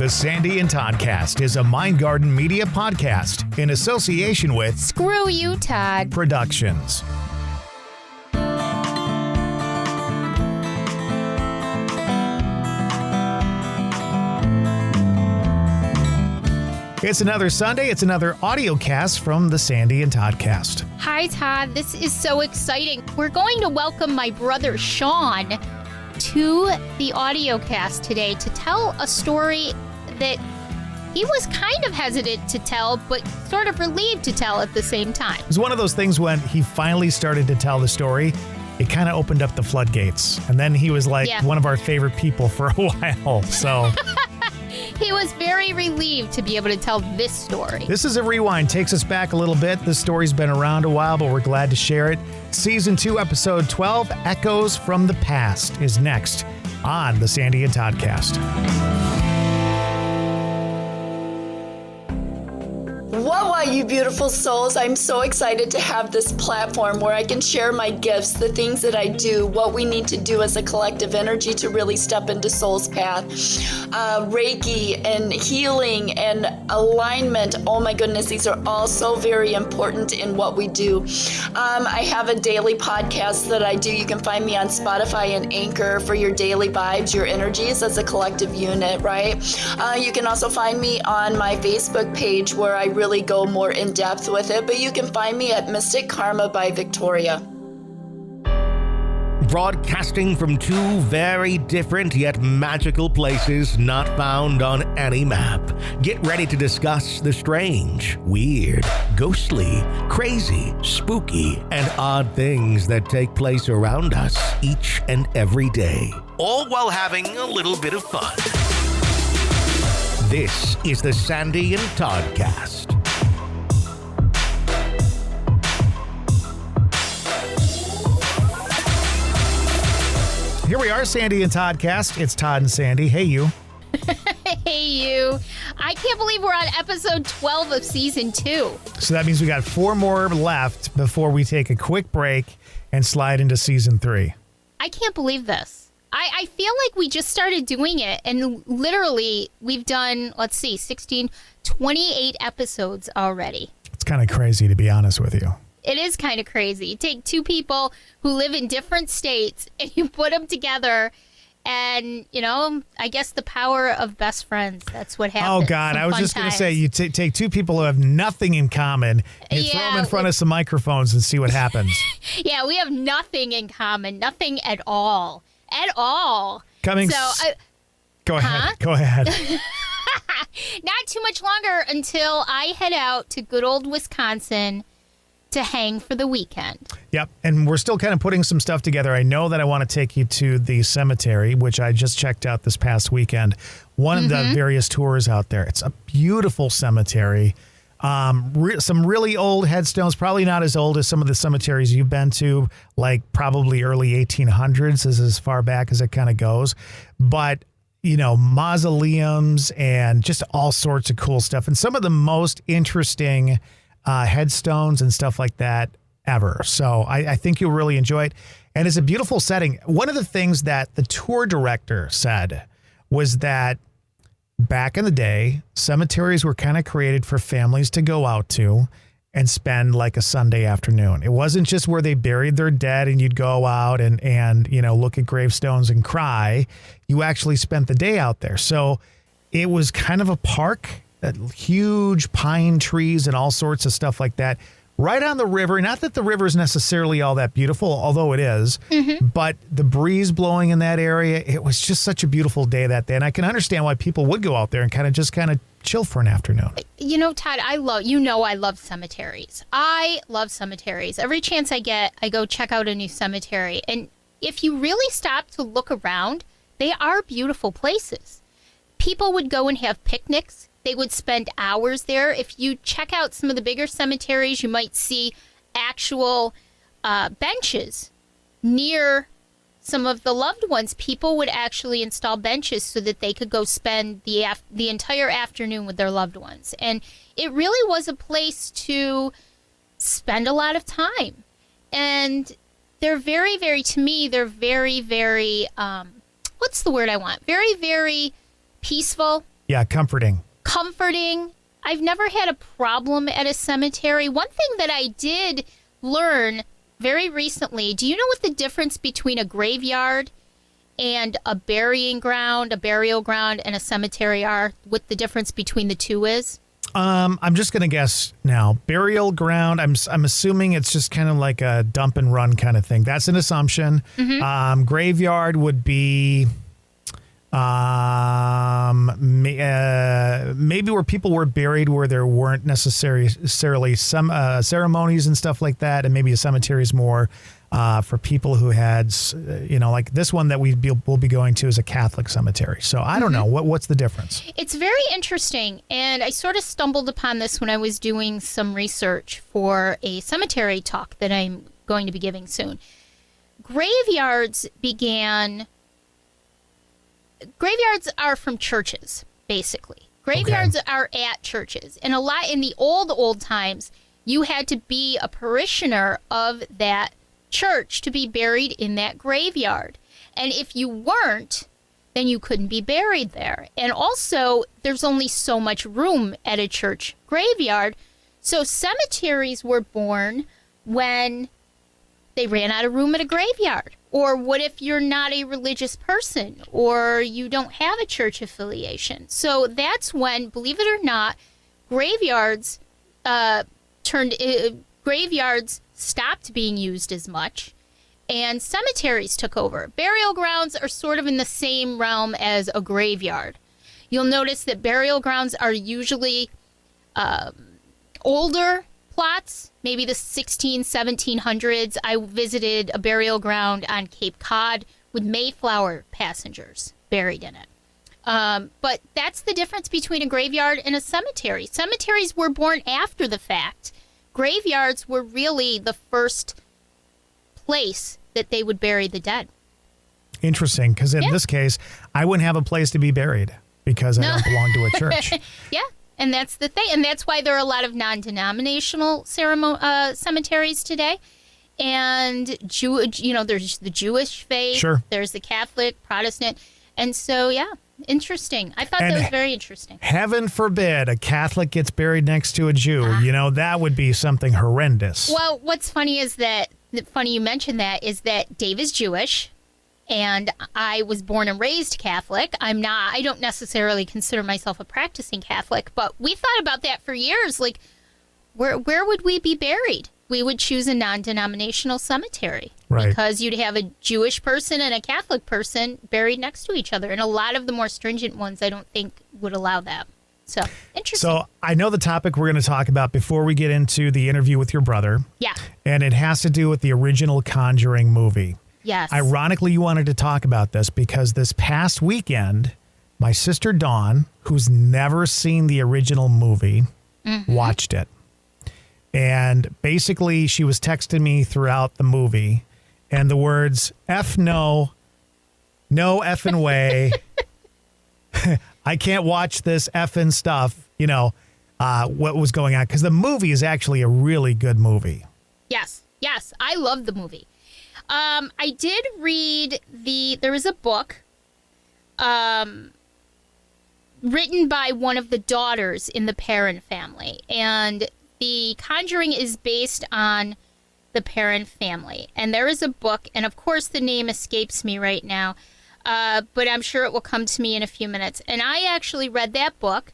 The Sandy and Toddcast is a Mind Garden media podcast in association with Screw You, Todd Productions. It's another Sunday. It's another audio cast from the Sandy and Toddcast. Hi, Todd. This is so exciting. We're going to welcome my brother, Sean, to the audio cast today to tell a story that he was kind of hesitant to tell, but sort of relieved to tell at the same time. It was one of those things when he finally started to tell the story, it kind of opened up the floodgates. And then he was like one of our favorite people for a while. So... He was very relieved to be able to tell this story. This is a rewind. Takes us back a little bit. This story's been around a while, but we're glad to share it. Season 2, Episode 12, Echoes from the Past, is next on the Sandy and Toddcast. What, you beautiful souls. I'm so excited to have this platform where I can share my gifts, the things that I do, what we need to do as a collective energy to really step into soul's path. Reiki and healing and alignment. Oh my goodness, these are all so very important in what we do. I have a daily podcast that I do. You can find me on Spotify and Anchor for your daily vibes, your energies as a collective unit, right? You can also find me on my Facebook page where I really go more in depth with it, but you can find me at Mystic Karma by Victoria. Broadcasting from two very different yet magical places not found on any map. Get ready to discuss the strange, weird, ghostly, crazy, spooky, and odd things that take place around us each and every day. All while having a little bit of fun. This is the Sandy and Toddcast. Here we are, Sandy and Toddcast. It's Todd and Sandy. Hey, you. Hey, you. I can't believe we're on episode 12 of season 2. So that means we got 4 more left before we take a quick break and slide into season 3. I can't believe this. I feel like we just started doing it, and literally we've done, 28 episodes already. It's kind of crazy, to be honest with you. It is kind of crazy. You take two people who live in different states and you put them together and, I guess the power of best friends. That's what happens. Oh, God. I was just going to say, you take two people who have nothing in common and throw them in front of some microphones and see what happens. Yeah, we have nothing in common. Nothing at all. At all. Go ahead. Go ahead. Not too much longer until I head out to good old Wisconsin to hang for the weekend. Yep. And we're still kind of putting some stuff together. I know that I want to take you to the cemetery, which I just checked out this past weekend. One of the various tours out there. It's a beautiful cemetery. Some really old headstones, probably not as old as some of the cemeteries you've been to, like probably early 1800s is as far back as it kind of goes. But, mausoleums and just all sorts of cool stuff. And some of the most interesting headstones and stuff like that ever. So I think you'll really enjoy it. And it's a beautiful setting. One of the things that the tour director said was that back in the day, cemeteries were kind of created for families to go out to and spend like a Sunday afternoon. It wasn't just where they buried their dead and you'd go out and look at gravestones and cry. You actually spent the day out there. So it was kind of a park. Huge pine trees and all sorts of stuff like that right on the river. Not that the river is necessarily all that beautiful, although it is, but the breeze blowing in that area, it was just such a beautiful day that day. And I can understand why people would go out there and kind of chill for an afternoon. Todd, I love cemeteries. I love cemeteries. Every chance I get, I go check out a new cemetery. And if you really stop to look around, they are beautiful places. People would go and have picnics. They would spend hours there. If you check out some of the bigger cemeteries, you might see actual benches near some of the loved ones. People would actually install benches so that they could go spend the entire afternoon with their loved ones. And it really was a place to spend a lot of time. And they're very, very, to me, they're very, very, what's the word I want? Very, very peaceful. Yeah, comforting. Comforting. I've never had a problem at a cemetery. One thing that I did learn very recently, do you know what the difference between a graveyard and a burying ground, a burial ground, and a cemetery are? What the difference between the two is? I'm just going to guess now. Burial ground, I'm assuming it's just kind of like a dump and run kind of thing. That's an assumption. Graveyard would be maybe where people were buried where there weren't necessarily some ceremonies and stuff like that. And maybe a cemetery is more for people who had, like this one that we'll be going to is a Catholic cemetery. So I don't know. What's the difference? It's very interesting. And I sort of stumbled upon this when I was doing some research for a cemetery talk that I'm going to be giving soon. Graveyards are from churches, basically. Graveyards are at churches. And a lot in the old times, you had to be a parishioner of that church to be buried in that graveyard. And if you weren't, then you couldn't be buried there. And also, there's only so much room at a church graveyard. So cemeteries were born when they ran out of room at a graveyard. Or what if you're not a religious person or you don't have a church affiliation? So that's when, believe it or not, graveyards stopped being used as much and cemeteries took over. Burial grounds are sort of in the same realm as a graveyard. You'll notice that burial grounds are usually older plots, maybe the 1700s. I visited a burial ground on Cape Cod with Mayflower passengers buried in it. But that's the difference between a graveyard and a cemetery. Cemeteries were born after the fact. Graveyards were really the first place that they would bury the dead. Interesting, because in this case, I wouldn't have a place to be buried because I don't belong to a church. Yeah. And that's the thing. And that's why there are a lot of non-denominational cemeteries today. And, there's the Jewish faith. Sure. There's the Catholic, Protestant. And so, interesting. I thought that was very interesting. Heaven forbid a Catholic gets buried next to a Jew. That would be something horrendous. Well, what's funny is that, you mentioned that, is that Dave is Jewish. And I was born and raised Catholic. I don't necessarily consider myself a practicing Catholic, but we thought about that for years. Like, where would we be buried? We would choose a non-denominational cemetery. Right. Because you'd have a Jewish person and a Catholic person buried next to each other. And a lot of the more stringent ones, I don't think, would allow that. So, interesting. So, I know the topic we're going to talk about before we get into the interview with your brother. Yeah. And it has to do with the original Conjuring movie. Yes. Ironically, you wanted to talk about this because this past weekend, my sister Dawn, who's never seen the original movie, watched it. And basically, she was texting me throughout the movie, and the words, F no effing way, I can't watch this effing stuff, what was going on. Because the movie is actually a really good movie. Yes, I love the movie. I did read there was a book written by one of the daughters in the Perron family, and The Conjuring is based on the Perron family. And there is a book, and of course the name escapes me right now, but I'm sure it will come to me in a few minutes. And I actually read that book,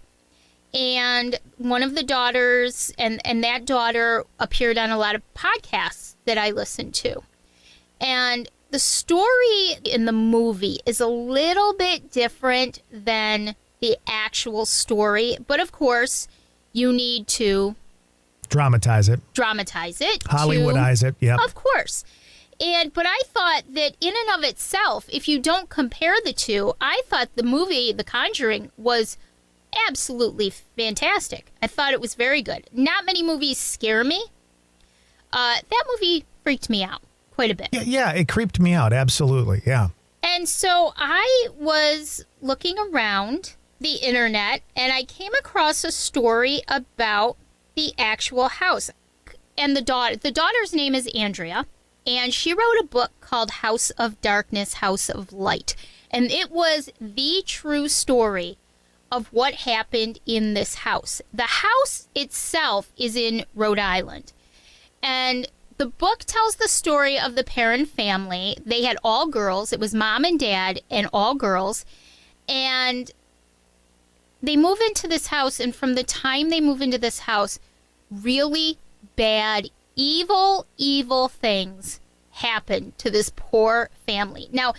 and one of the daughters and that daughter appeared on a lot of podcasts that I listened to. And the story in the movie is a little bit different than the actual story. But of course, you need to dramatize it. Hollywoodize it. Yeah. Of course. But I thought that in and of itself, if you don't compare the two, I thought the movie, The Conjuring, was absolutely fantastic. I thought it was very good. Not many movies scare me. That movie freaked me out quite a bit. Yeah, it creeped me out. Absolutely. Yeah. And so I was looking around the internet and I came across a story about the actual house. And the daughter's name is Andrea, and she wrote a book called House of Darkness, House of Light. And it was the true story of what happened in this house. The house itself is in Rhode Island. And the book tells the story of the Perrin family. They had all girls. It was mom and dad and all girls. And they move into this house. And from the time they move into this house, really bad, evil things happen to this poor family. Now,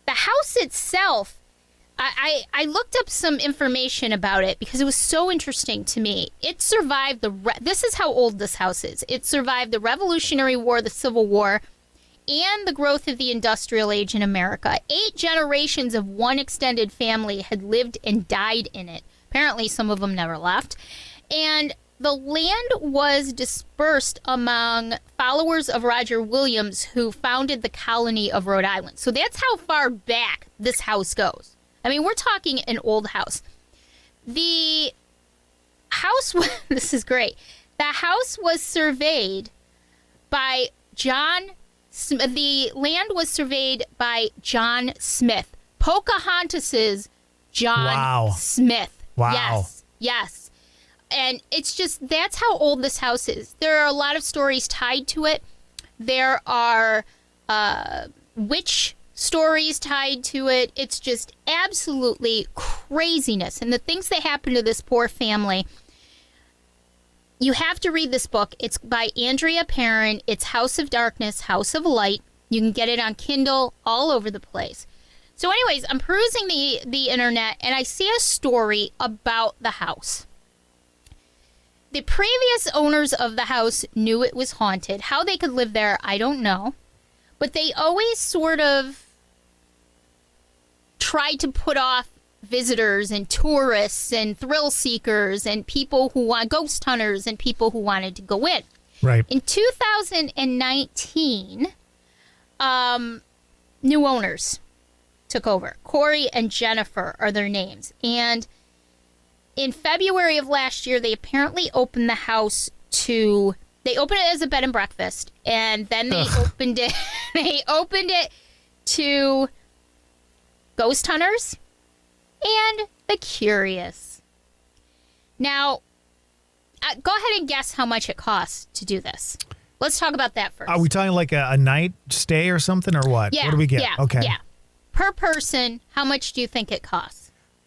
the house itself, I looked up some information about it because it was so interesting to me. It survived this is how old this house is. It survived the Revolutionary War, the Civil War, and the growth of the Industrial Age in America. 8 generations of one extended family had lived and died in it. Apparently, some of them never left. And the land was dispersed among followers of Roger Williams, who founded the colony of Rhode Island. So that's how far back this house goes. I mean, we're talking an old house. The house, this is great. The house was surveyed by the land was surveyed by John Smith. Pocahontas's John Smith. Wow. Yes. And it's just, that's how old this house is. There are a lot of stories tied to it. There are witch stories tied to it. It's just absolutely craziness. And the things that happen to this poor family, you have to read this book. It's by Andrea Perrin. It's House of Darkness, House of Light. You can get it on Kindle all over the place. So anyways, I'm perusing the internet and I see a story about the house. The previous owners of the house knew it was haunted. How they could live there, I don't know. But they always sort of tried to put off visitors and tourists and thrill seekers and people who want ghost hunters and people who wanted to go in. Right. In 2019, new owners took over. Corey and Jennifer are their names. And in February of last year, they apparently opened the house to, they opened it as a bed and breakfast, and then they opened it to ghost hunters and the curious. Now, go ahead and guess how much it costs to do this. Let's talk about that first. Are we talking like a night stay or something, or what? Yeah. What do we get? Yeah. Okay. Yeah. Per person, how much do you think it costs?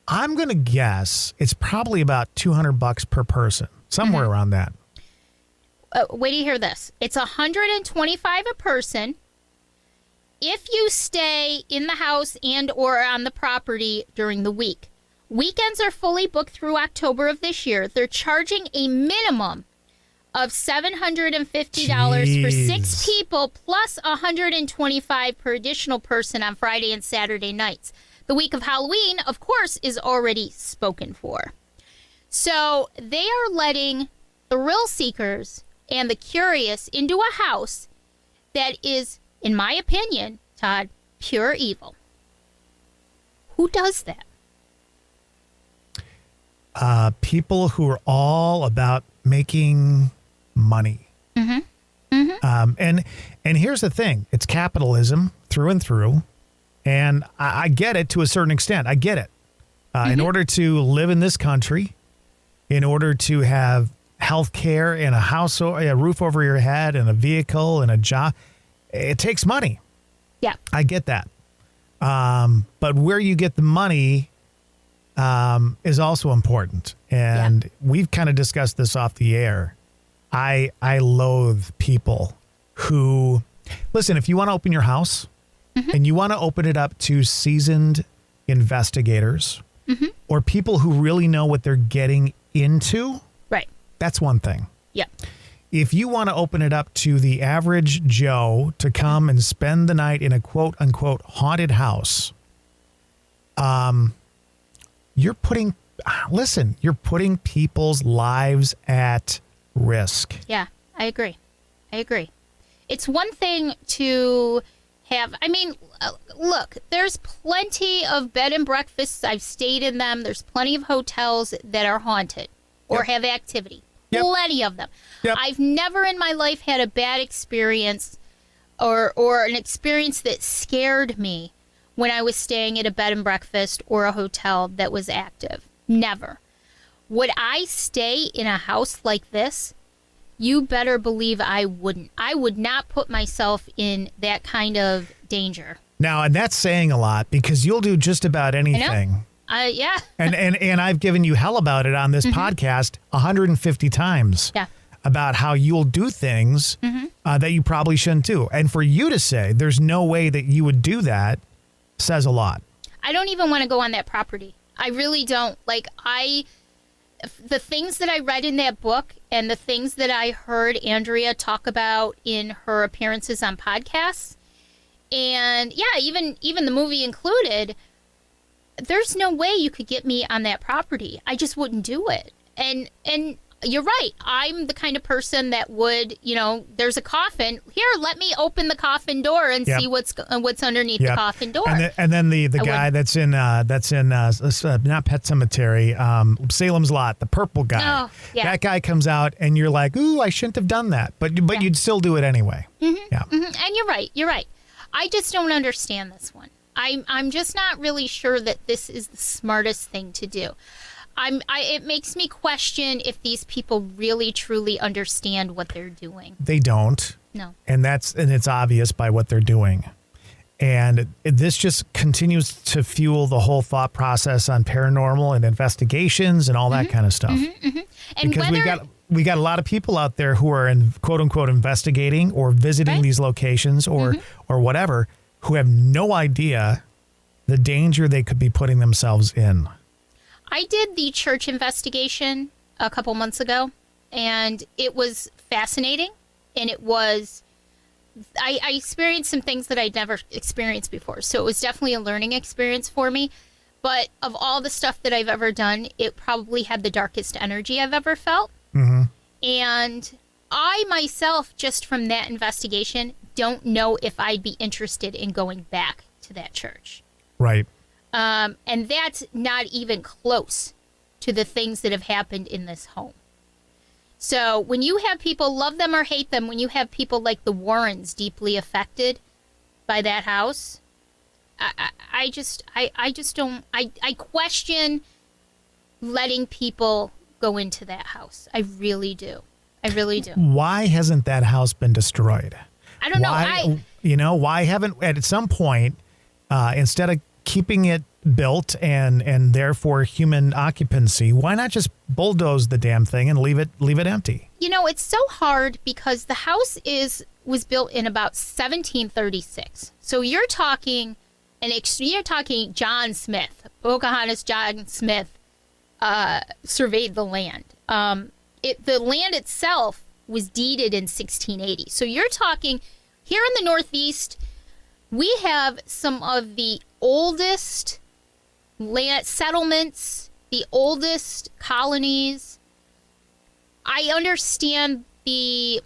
I'm going to guess it's probably about $200 per person, somewhere around that. Wait till you hear this. It's $125 a person if you stay in the house and or on the property during the week. Weekends are fully booked through October of this year. They're charging a minimum of $750 for 6 people plus $125 per additional person on Friday and Saturday nights. The week of Halloween, of course, is already spoken for. So they are letting the thrill seekers and the curious into a house that is, in my opinion, Todd, pure evil. Who does that? People who are all about making money. And here's the thing. It's capitalism through and through. And I get it to a certain extent. I get it. In order to live in this country, in order to have health care and a house, a roof over your head and a vehicle and a job, it takes money. Yeah. I get that. But where you get the money is also important. And we've kind of discussed this off the air. I loathe people who, listen, if you want to open your house and you want to open it up to seasoned investigators or people who really know what they're getting into, right? That's one thing. Yeah. If you want to open it up to the average Joe to come and spend the night in a quote unquote haunted house, you're putting people's lives at risk. Yeah, I agree. It's one thing to have, I mean, look, there's plenty of bed and breakfasts. I've stayed in them. There's plenty of hotels that are haunted or have activity. Plenty of them. I've never in my life had a bad experience or an experience that scared me when I was staying at a bed and breakfast or a hotel that was active. Never. Would I stay in a house like this? You better believe I wouldn't. I would not put myself in that kind of danger. Now, and that's saying a lot because you'll do just about anything. Yeah. and I've given you hell about it on this podcast 150 times. Yeah. About how you'll do things that you probably shouldn't do. And for you to say there's no way that you would do that says a lot. I don't even want to go on that property. I really don't. Like, the things that I read in that book and the things that I heard Andrea talk about in her appearances on podcasts, and yeah, even the movie included, there's no way you could get me on that property. I just wouldn't do it. And you're right. I'm the kind of person that would, there's a coffin. Here, let me open the coffin door and see what's underneath the coffin door. And then the guy that's in not Pet Cemetery, Salem's Lot, the purple guy. Oh, yeah. That guy comes out and you're like, ooh, I shouldn't have done that. But you'd still do it anyway. Mm-hmm. Yeah. Mm-hmm. And you're right. I just don't understand this one. I'm just not really sure that this is the smartest thing to do. It makes me question if these people really truly understand what they're doing. They don't. No. And it's obvious by what they're doing. And this just continues to fuel the whole thought process on paranormal and investigations and all that kind of stuff. Mm-hmm, mm-hmm. And because we got a lot of people out there who are in quote unquote investigating or visiting these locations or whatever, who have no idea the danger they could be putting themselves in. I did the church investigation a couple months ago, and it was fascinating. And I experienced some things that I'd never experienced before. So it was definitely a learning experience for me. But of all the stuff that I've ever done, it probably had the darkest energy I've ever felt. Mm-hmm. And I myself, just from that investigation, don't know if I'd be interested in going back to that church. Right. And that's not even close to the things that have happened in this home. So when you have people, love them or hate them, when you have people like the Warrens deeply affected by that house, I question letting people go into that house. I really do. Why hasn't that house been destroyed? I don't know. Why haven't at some point, instead of keeping it built and therefore human occupancy, why not just bulldoze the damn thing and leave it empty? It's so hard because the house was built in about 1736. So you're talking John Smith, Pocahontas John Smith surveyed the land. The land itself was deeded in 1680. So you're talking here in the Northeast, we have some of the oldest land settlements, the oldest colonies. I understand the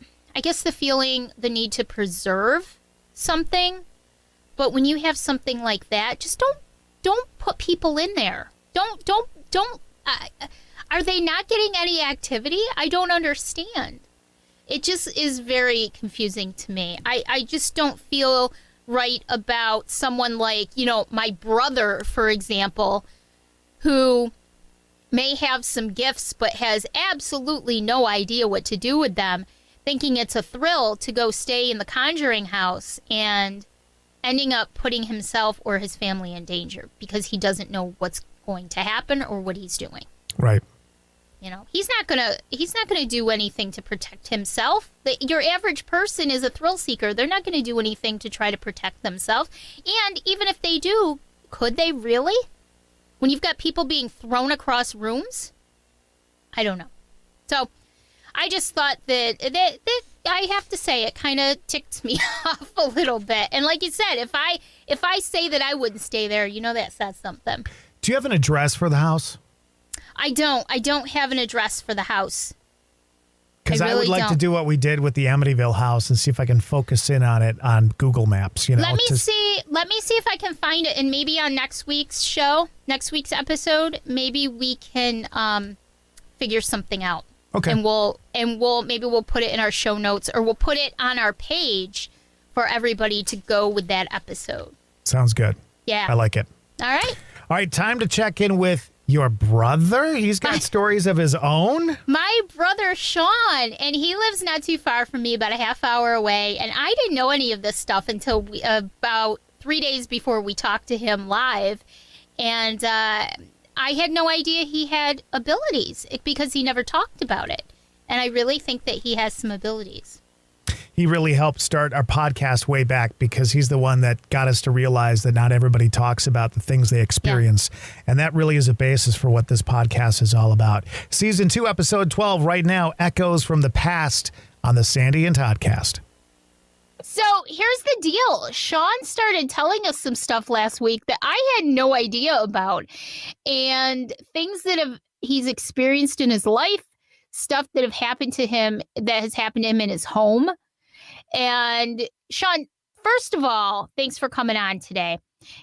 feeling, the need to preserve something, but when you have something like that, just don't put people in there. Don't. Are they not getting any activity? I don't understand. It just is very confusing to me. I just don't feel right about someone like, my brother, for example, who may have some gifts but has absolutely no idea what to do with them, thinking it's a thrill to go stay in the Conjuring house and ending up putting himself or his family in danger because he doesn't know what's going to happen or what he's doing. Right. He's not gonna do anything to protect himself. Your average person is a thrill seeker. They're not gonna do anything to try to protect themselves. And even if they do, could they really? When you've got people being thrown across rooms? I don't know. So I just thought that I have to say it kind of ticked me off a little bit. And like you said, if I say that I wouldn't stay there, that says something. Do you have an address for the house? I don't have an address for the house. Because I would like to do what we did with the Amityville house and see if I can focus in on it on Google Maps. Let me see if I can find it, and maybe on next week's episode, maybe we can figure something out. Okay. And we'll put it in our show notes, or we'll put it on our page for everybody to go with that episode. Sounds good. Yeah. I like it. All right. All right, time to check in with Your brother? He's got stories of his own? My brother, Sean, and he lives not too far from me, about a half hour away. And I didn't know any of this stuff until about 3 days before we talked to him live. And I had no idea he had abilities because he never talked about it. And I really think that he has some abilities. He really helped start our podcast way back because he's the one that got us to realize that not everybody talks about the things they experience. Yeah. And that really is a basis for what this podcast is all about. Season 2, episode 12 right now, Echoes from the Past on the Sandy and Toddcast. So here's the deal. Sean started telling us some stuff last week that I had no idea about, and things that he's experienced in his life, stuff that have happened to him, that has happened to him in his home. And Sean, first of all, thanks for coming on today.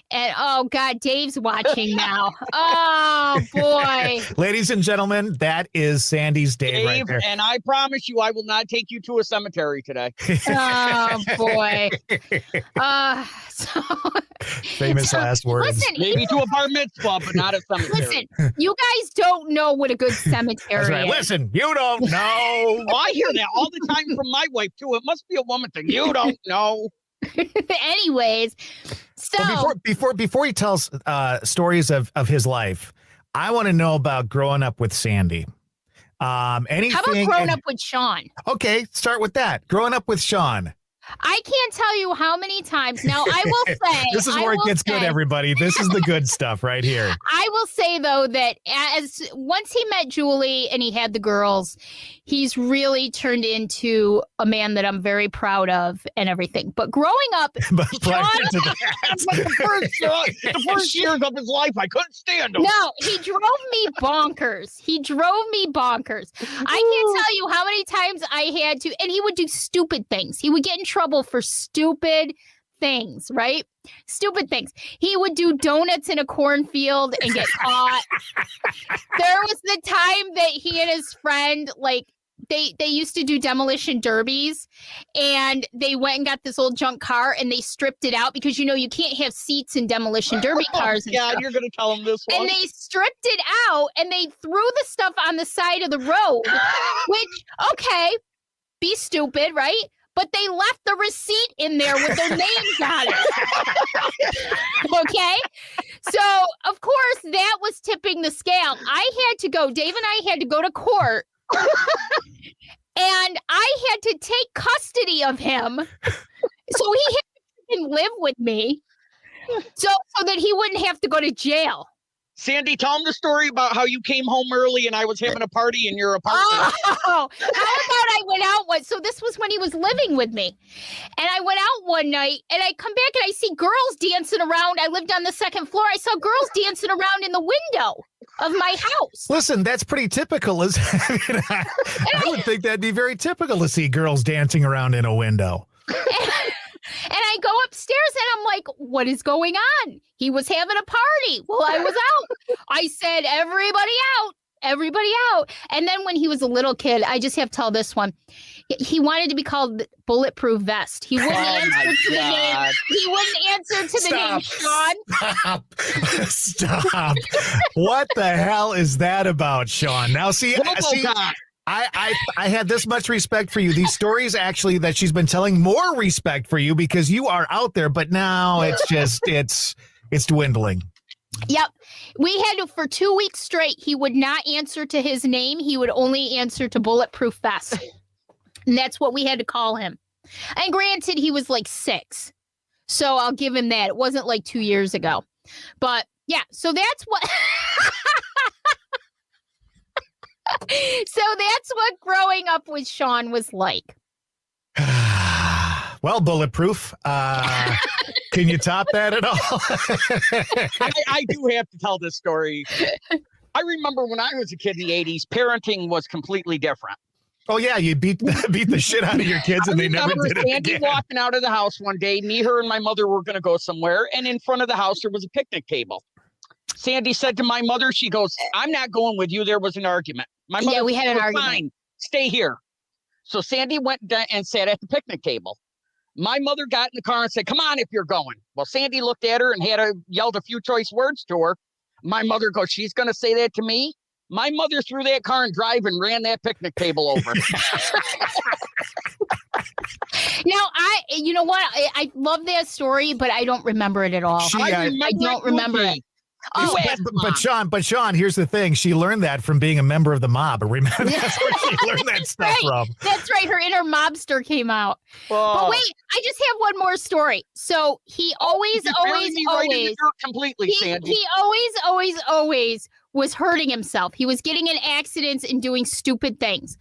And oh God, Dave's watching now. Oh boy. Ladies and gentlemen, that is Sandy's Dave right there. And I promise you I will not take you to a cemetery today. Oh boy. Famous last words. Listen, maybe to a bar mitzvah, but not a cemetery. Listen, you guys don't know what a good cemetery That's right. is. Listen, you don't know. Oh, I hear that all the time from my wife too. It must be a woman thing. You don't know. Anyways, so before he tells stories of his life, I want to know about growing up with Sandy. Anything? How about growing up with Sean? Okay, start with that. Growing up with Sean. I can't tell you how many times. Now, I will say... This is where it gets good, everybody. This is the good stuff right here. I will say, though, that once he met Julie and he had the girls, he's really turned into a man that I'm very proud of and everything. But growing up... but the first years of his life, I couldn't stand him. No, he drove me bonkers. I can't tell you how many times I had to... And he would do stupid things. He would get in trouble for stupid things, right? Stupid things. He would do donuts in a cornfield and get caught. There was the time that he and his friend, like, they used to do demolition derbies, and they went and got this old junk car and they stripped it out because, you know, you can't have seats in demolition derby cars. Yeah, you're going to tell him this one. And they stripped it out and they threw the stuff on the side of the road, which, okay, be stupid, right? But they left the receipt in there with their names on it. Okay? So, of course, that was tipping the scale. Dave and I had to go to court. And I had to take custody of him. So he had to live with me. So that he wouldn't have to go to jail. Sandy, tell him the story about how you came home early and I was having a party in your apartment. Oh, how about I went out so this was when he was living with me. And I went out one night and I come back and I see girls dancing around. I lived on the second floor. I saw girls dancing around in the window of my house. Listen, that's pretty typical. I would think that'd be very typical to see girls dancing around in a window. And I go upstairs and I'm like, what is going on? He was having a party while I was out. I said, everybody out. And then when he was a little kid, I just have to tell this one. He wanted to be called Bulletproof Vest. He wouldn't answer to the name. He wouldn't answer to the name Sean. Stop. What the hell is that about, Sean? Now, see. I had this much respect for you. These stories actually that she's been telling, more respect for you because you are out there, but now it's just, it's dwindling. Yep. We had to, for 2 weeks straight, he would not answer to his name. He would only answer to Bulletproof Vest. And that's what we had to call him. And granted, he was like 6. So I'll give him that. It wasn't like 2 years ago. But yeah, so that's what... So that's what growing up with Sean was like. Well, Bulletproof. Can you top that at all? I do have to tell this story. I remember when I was a kid in the 80s, parenting was completely different. Oh, yeah. You beat the shit out of your kids and they never did it Sandy again. walking out of the house one day, me, her, and my mother were going to go somewhere. And in front of the house, there was a picnic table. Sandy said to my mother, she goes, I'm not going with you. There was an argument. My mother, yeah, we had an argument. Fine, stay here. So Sandy went and sat at the picnic table. My mother got in the car and said, come on if you're going. Well, Sandy looked at her and yelled a few choice words to her. My mother goes, she's going to say that to me? My mother threw that car in drive and ran that picnic table over. Now, you know what? I love that story, but I don't remember it at all. I don't remember it. Oh, but Sean, here's the thing. She learned that from being a member of the mob. Remember, that's where she learned that stuff from. That's right. Her inner mobster came out. Oh. But wait, I just have one more story. So he always completely, Sandy. He always was hurting himself. He was getting in accidents and doing stupid things.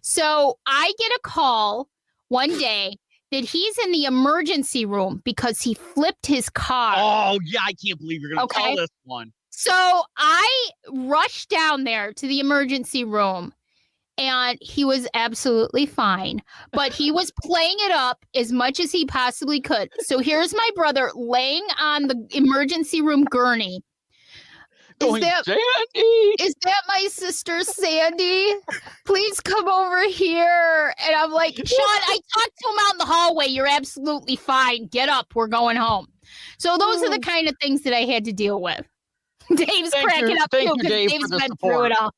So I get a call one day that he's in the emergency room because he flipped his car. Oh, yeah, I can't believe you're going to tell this one. So I rushed down there to the emergency room, and he was absolutely fine. But he was playing it up as much as he possibly could. So here's my brother laying on the emergency room gurney. Sandy! Is that my sister, Sandy? Please come over here. And I'm like, Sean, I talked to him out in the hallway. You're absolutely fine. Get up. We're going home. So those are the kind of things that I had to deal with. Dave's cracking up too because Dave's been through it all.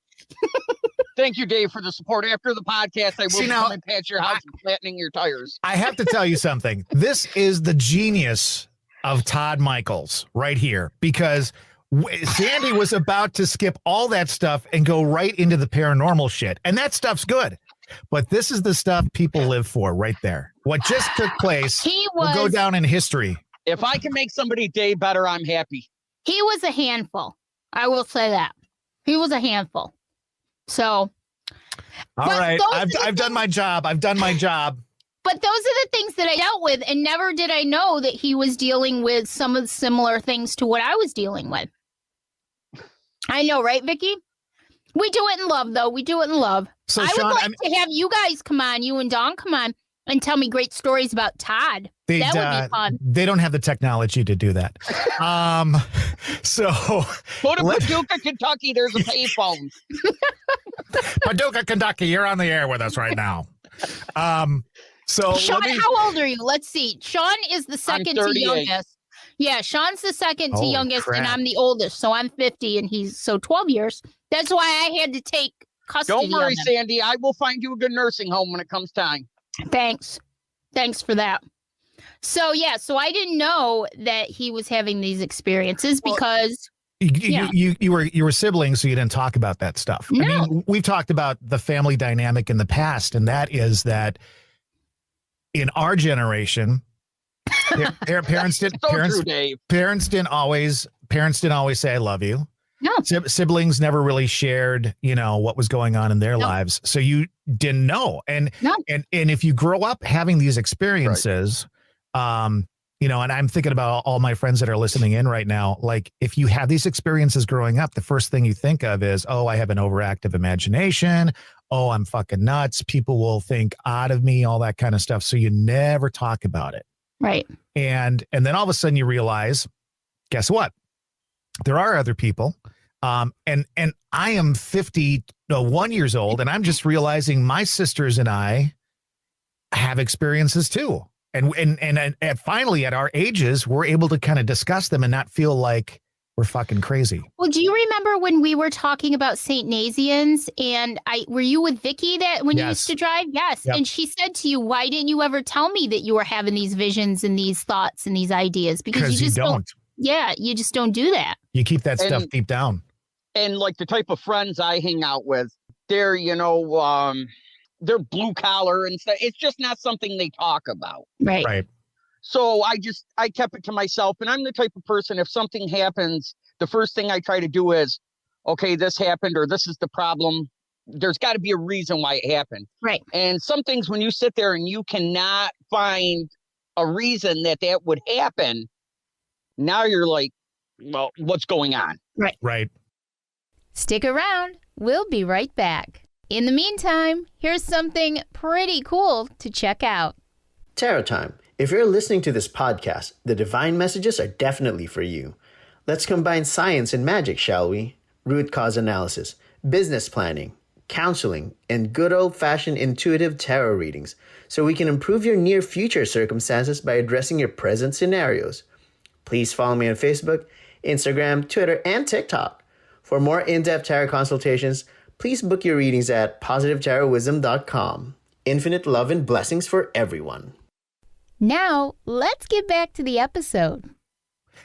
Thank you, Dave, for the support. After the podcast, I will be coming past your house and flattening your tires. I have to tell you something. This is the genius of Todd Michaels right here, because Sandy was about to skip all that stuff and go right into the paranormal shit. And that stuff's good. But this is the stuff people live for right there. What just took place will go down in history. If I can make somebody's day better, I'm happy. He was a handful. I will say that. He was a handful. So. All right. I've done my job. I've done my job. But those are the things that I dealt with. And never did I know that he was dealing with some of the similar things to what I was dealing with. I know, right, Vicky? We do it in love, though. We do it in love. So, Sean, would like to have you guys come on, you and Dawn come on, and tell me great stories about Todd. That would be fun. They don't have the technology to do that. So go to Paducah, Kentucky. There's a payphone. Paducah, Kentucky. You're on the air with us right now. So Sean, how old are you? Let's see. Sean is the second to youngest. Yeah, Sean's the second to youngest, and I'm the oldest. So I'm 50, and he's 12 years. That's why I had to take custody. Don't worry, Sandy. I will find you a good nursing home when it comes time. Thanks for that. So so I didn't know that he was having these experiences because you were siblings, so you didn't talk about that stuff. No. I mean, we've talked about the family dynamic in the past, and that is that in our generation, parents didn't always say I love you. No. Siblings never really shared, what was going on in their lives. So you didn't know. And if you grow up having these experiences, and I'm thinking about all my friends that are listening in right now, like if you have these experiences growing up, the first thing you think of is, oh, I have an overactive imagination. Oh, I'm fucking nuts. People will think odd of me, all that kind of stuff. So you never talk about it. Right. And then all of a sudden you realize, guess what? There are other people. And I am 51 years old, and I'm just realizing my sisters and I have experiences too. And finally at our ages, we're able to kind of discuss them and not feel like we're fucking crazy. Well, do you remember when we were talking about St. Nazianz and were you with Vicky you used to drive? Yes. Yep. And she said to you, why didn't you ever tell me that you were having these visions and these thoughts and these ideas? Because you just don't. Yeah, you just don't do that. You keep that stuff deep down. And like the type of friends I hang out with, they're, they're blue collar and stuff. It's just not something they talk about. Right. Right. So I kept it to myself, and I'm the type of person, if something happens, the first thing I try to do is, okay, this happened, or this is the problem. There's got to be a reason why it happened. Right. And some things when you sit there and you cannot find a reason that would happen, now you're like, well, what's going on? Right. Right. Stick around. We'll be right back. In the meantime, here's something pretty cool to check out. Tarot time. If you're listening to this podcast, the divine messages are definitely for you. Let's combine science and magic, shall we? Root cause analysis, business planning, counseling, and good old-fashioned intuitive tarot readings so we can improve your near future circumstances by addressing your present scenarios. Please follow me on Facebook, Instagram, Twitter, and TikTok. For more in-depth tarot consultations, please book your readings at positivetarotwisdom.com. Infinite love and blessings for everyone. Now, let's get back to the episode.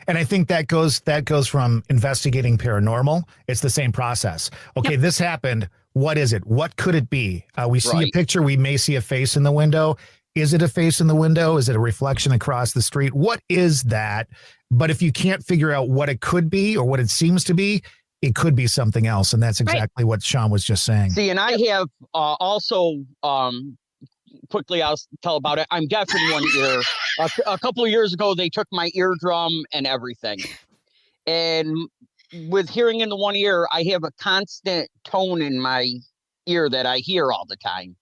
And I think that goes from investigating paranormal. It's the same process. Okay, Yep. This happened. What is it? What could it be? We see a picture. We may see a face in the window. Is it a face in the window? Is it a reflection across the street? What is that? But if you can't figure out what it could be or what it seems to be, it could be something else. And that's exactly what Sean was just saying. See, and I have also, quickly I'll tell about it. I'm deaf in one ear. A couple of years ago, they took my eardrum and everything. And with hearing in the one ear, I have a constant tone in my ear that I hear all the time.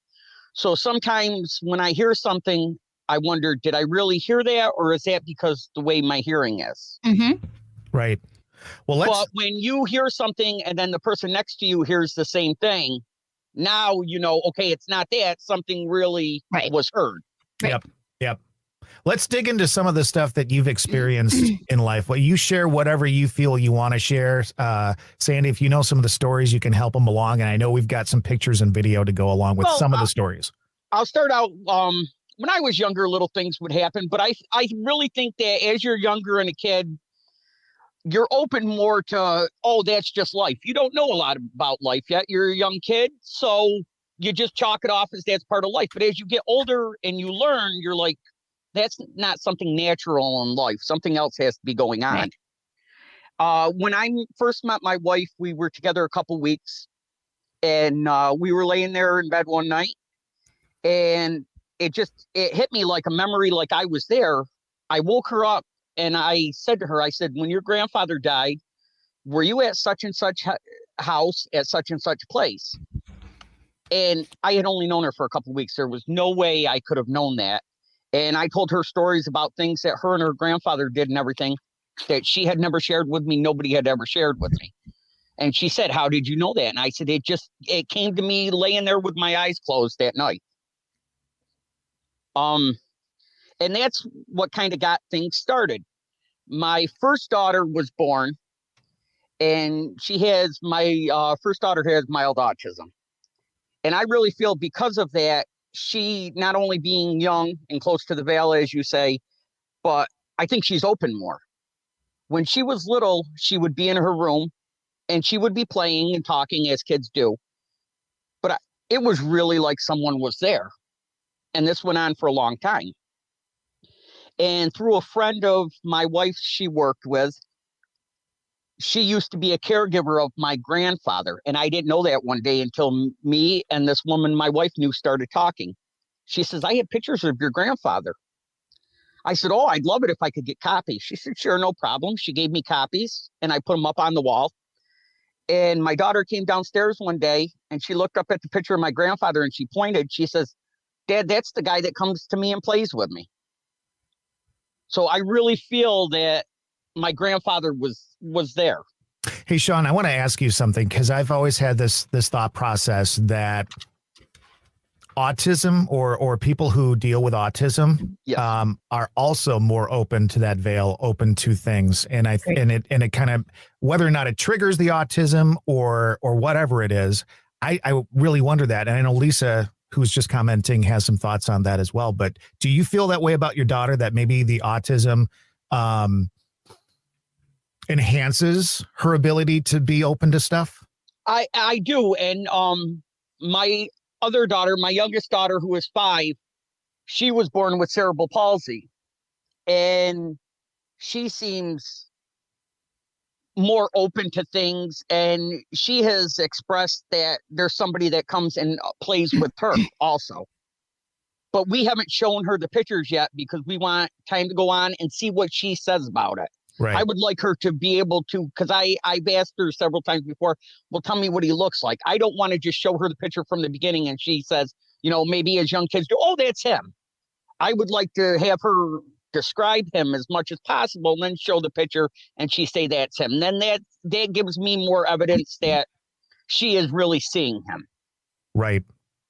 So sometimes when I hear something, I wonder, did I really hear that? Or is that because the way my hearing is? Mm-hmm. Right. Well, but when you hear something and then the person next to you hears the same thing, now you know, okay, it's not that. Something really was heard. Right. Yep. Let's dig into some of the stuff that you've experienced in life. Well, you share whatever you feel you want to share. Sandy, if you know some of the stories, you can help them along. And I know we've got some pictures and video to go along with some of the stories. I'll start out. When I was younger, little things would happen. But I really think that as you're younger and a kid, you're open more to, oh, that's just life. You don't know a lot about life yet. You're a young kid. So you just chalk it off as that's part of life. But as you get older and you learn, you're like, that's not something natural in life. Something else has to be going on. Right. When I first met my wife, we were together a couple weeks, and we were laying there in bed one night, and it hit me like a memory, like I was there. I woke her up and I said to her, I said, when your grandfather died, were you at such and such house at such and such place? And I had only known her for a couple of weeks. There was no way I could have known that. And I told her stories about things that her and her grandfather did and everything that she had never shared with me. Nobody had ever shared with me. And she said, how did you know that? And I said, it came to me laying there with my eyes closed that night. And that's what kind of got things started. My first daughter was born, and my first daughter has mild autism. And I really feel because of that, she not only being young and close to the veil, as you say, but I think she's open more. When she was little, she would be in her room and she would be playing and talking as kids do. But it was really like someone was there. And this went on for a long time. And through a friend of my wife she worked with, she used to be a caregiver of my grandfather. And I didn't know that one day until me and this woman my wife knew started talking. She says, I have pictures of your grandfather. I said, oh, I'd love it if I could get copies. She said, sure, no problem. She gave me copies and I put them up on the wall. And my daughter came downstairs one day and she looked up at the picture of my grandfather and she pointed. She says, Dad, that's the guy that comes to me and plays with me. So I really feel that my grandfather was there. Hey, Sean, I want to ask you something because I've always had this thought process that autism or people who deal with autism are also more open to that veil, open to things. And it kind of, whether or not it triggers the autism or whatever it is, I really wonder that. And I know Lisa, who's just commenting, has some thoughts on that as well. But do you feel that way about your daughter, that maybe the autism enhances her ability to be open to stuff? I do. And my other daughter, my youngest daughter, who is 5, she was born with cerebral palsy. And she seems more open to things. And she has expressed that there's somebody that comes and plays with her also. But we haven't shown her the pictures yet because we want time to go on and see what she says about it. Right. I would like her to be able to, because I've asked her several times before, well, tell me what he looks like. I don't want to just show her the picture from the beginning and she says, maybe as young kids do, oh, that's him. I would like to have her describe him as much as possible and then show the picture and she say that's him. Then that gives me more evidence that she is really seeing him. Right.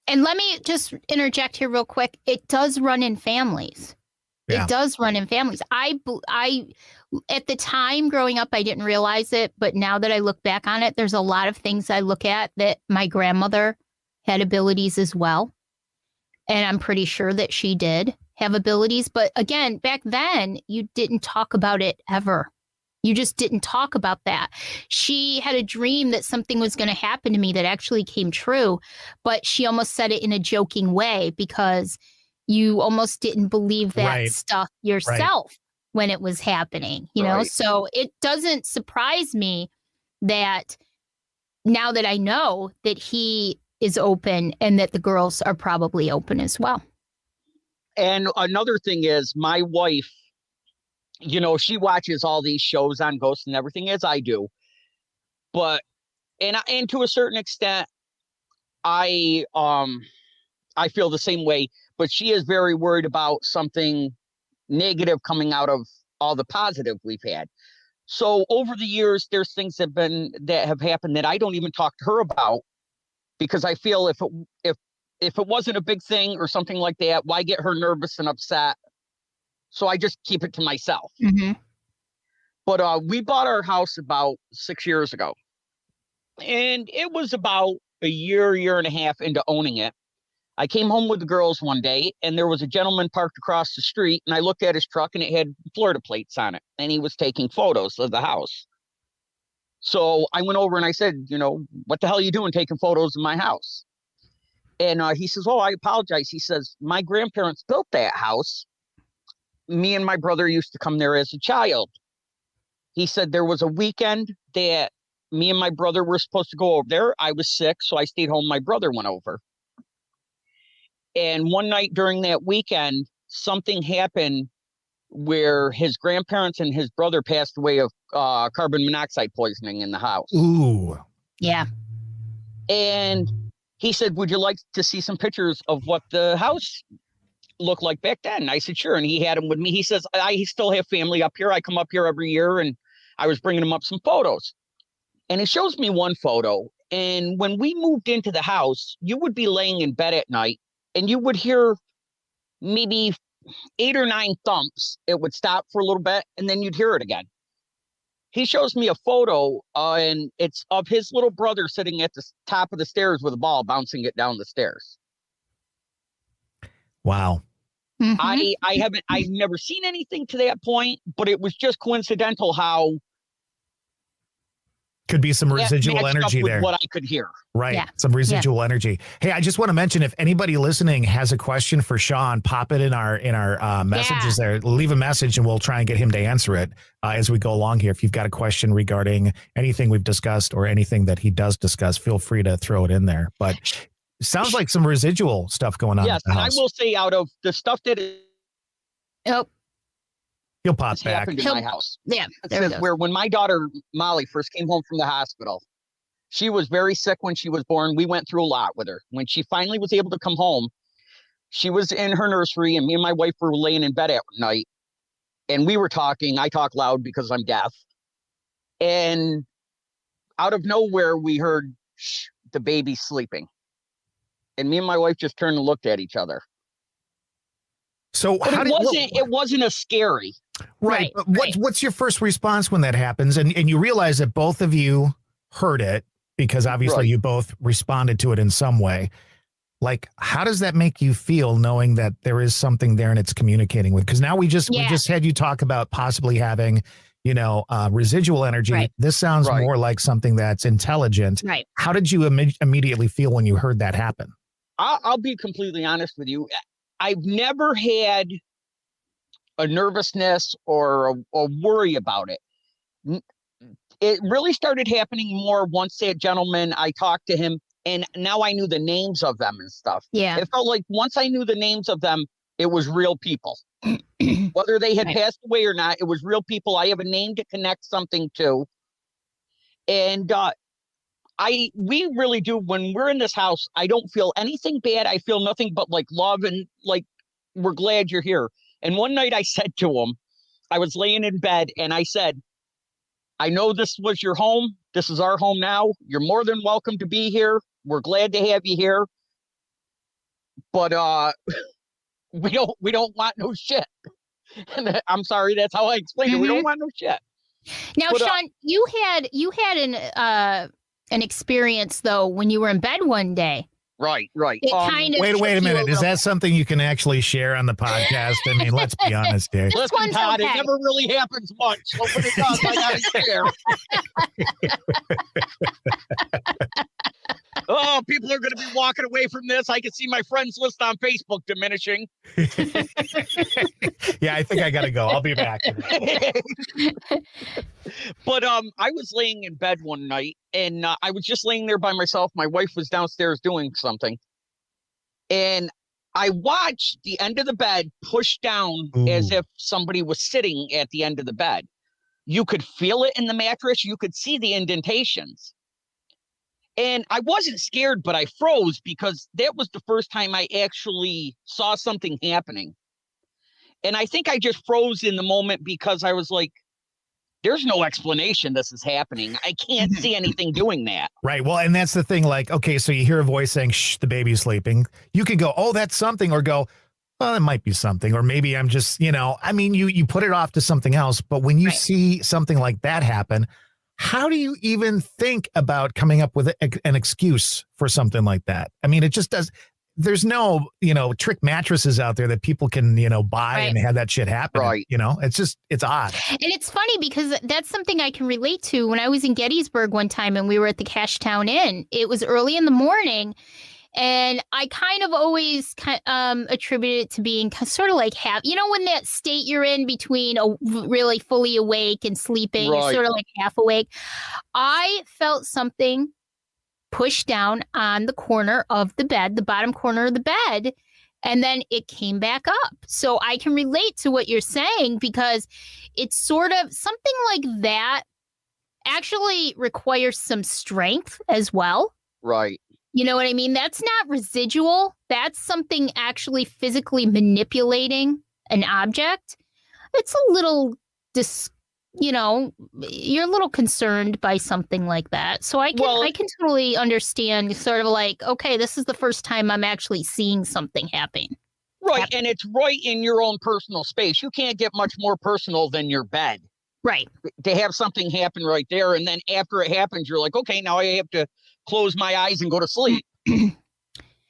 And let me just interject here real quick. It does run in families. Yeah. It does run in families. I at the time growing up, I didn't realize it, but now that I look back on it, there's a lot of things I look at that my grandmother had abilities as well. And I'm pretty sure that she did have abilities. But again, back then, you didn't talk about it ever. You just didn't talk about that. She had a dream that something was going to happen to me that actually came true, but she almost said it in a joking way because you almost didn't believe that stuff yourself when it was happening, you know? So it doesn't surprise me that now that I know that he is open and that the girls are probably open as well. And another thing is my wife, you know, she watches all these shows on ghosts and everything as I do. But, and to a certain extent, I feel the same way, but she is very worried about something negative coming out of all the positive we've had. So over the years, there's things that have happened that I don't even talk to her about because I feel if it wasn't a big thing or something like that, why get her nervous and upset? So I just keep it to myself. Mm-hmm. But we bought our house about 6 years ago. And it was about a year and a half into owning it. I came home with the girls one day and there was a gentleman parked across the street and I looked at his truck and it had Florida plates on it and he was taking photos of the house. So I went over and I said, you know, what the hell are you doing taking photos of my house? And he says, oh, I apologize. He says, my grandparents built that house. Me and my brother used to come there as a child. He said there was a weekend that me and my brother were supposed to go over there. I was sick, so I stayed home. My brother went over. And one night during that weekend, something happened where his grandparents and his brother passed away of carbon monoxide poisoning in the house. Ooh. Yeah. And he said, would you like to see some pictures of what the house looked like back then? And I said, sure. And he had them with me. He says, I still have family up here. I come up here every year. And I was bringing him up some photos. And he shows me one photo. And when we moved into the house, you would be laying in bed at night and you would hear maybe 8 or 9 thumps. It would stop for a little bit and then you'd hear it again. He shows me a photo and it's of his little brother sitting at the top of the stairs with a ball bouncing it down the stairs. Wow. Mm-hmm. I've never seen anything to that point, but it was just coincidental how could be some residual energy there. What I could hear. Right. Yeah. Some residual energy. Hey, I just want to mention, if anybody listening has a question for Sean, pop it in our messages there. Leave a message and we'll try and get him to answer it as we go along here. If you've got a question regarding anything we've discussed or anything that he does discuss, feel free to throw it in there. But sounds like some residual stuff going on. Yes. And I will say, out of the stuff that he'll pop back. happened in my house. Yeah. It says where when my daughter Molly first came home from the hospital, she was very sick when she was born. We went through a lot with her. When she finally was able to come home, she was in her nursery and me and my wife were laying in bed at night and we were talking. I talk loud because I'm deaf. And out of nowhere, we heard the baby sleeping. And me and my wife just turned and looked at each other. So but it wasn't a scary. Right. But what's your first response when that happens? And you realize that both of you heard it because obviously you both responded to it in some way. Like, how does that make you feel knowing that there is something there and it's communicating with? Because now we just had you talk about possibly having, residual energy. Right. This sounds more like something that's intelligent. Right. How did you immediately feel when you heard that happen? I'll be completely honest with you. I've never had a nervousness or a worry about it. It really started happening more once that gentleman, I talked to him and now I knew the names of them and stuff. Yeah. It felt like once I knew the names of them, it was real people. Whether they had passed away or not, it was real people. I have a name to connect something to. And we really do. When we're in this house, I don't feel anything bad. I feel nothing but like love and like, we're glad you're here. And one night I said to him, I was laying in bed and I said, I know this was your home. This is our home now. You're more than welcome to be here. We're glad to have you here. But we don't want no shit. And I'm sorry, that's how I explain it. We don't want no shit. Now, But, Sean, you had an experience though when you were in bed one day. Right. It kind of Wait a shook you minute. Is little that something you can actually share on the podcast? I mean, let's be honest here. This Listen, one's Todd, okay. it never really happens much. So when it does, I gotta share. Oh, people are going to be walking away from this. I can see my friends list on Facebook diminishing. Yeah, I think I got to go. I'll be back. But I was laying in bed one night, and I was just laying there by myself. My wife was downstairs doing something, and I watched the end of the bed push down as if somebody was sitting at the end of the bed. You could feel it in the mattress. You could see the indentations. And I wasn't scared, but I froze because that was the first time I actually saw something happening. And I think I just froze in the moment because I was like, there's no explanation this is happening. I can't see anything doing that. Right. Well, and that's the thing. Like, okay, so you hear a voice saying, shh, the baby's sleeping. You can go, oh, that's something, or go, well, it might be something, or maybe I'm just, I mean, you put it off to something else. But when you see something like that happen, how do you even think about coming up with an excuse for something like that? I mean, it just does. There's no, trick mattresses out there that people can, buy and have that shit happen. Right. It's odd. And it's funny because that's something I can relate to. When I was in Gettysburg one time and we were at the Cashtown Inn, it was early in the morning. And I kind of always attribute it to being sort of like when that state you're in between really fully awake and sleeping, you're sort of like half awake. I felt something push down on the corner of the bed, the bottom corner of the bed, and then it came back up. So I can relate to what you're saying because it's sort of something like that actually requires some strength as well. Right. You know what I mean? That's not residual. That's something actually physically manipulating an object. It's a little, you're a little concerned by something like that. So I can totally understand sort of like, okay, this is the first time I'm actually seeing something happen. Right. And it's right in your own personal space. You can't get much more personal than your bed. Right. To have something happen right there. And then after it happens, you're like, okay, now I have to close my eyes and go to sleep.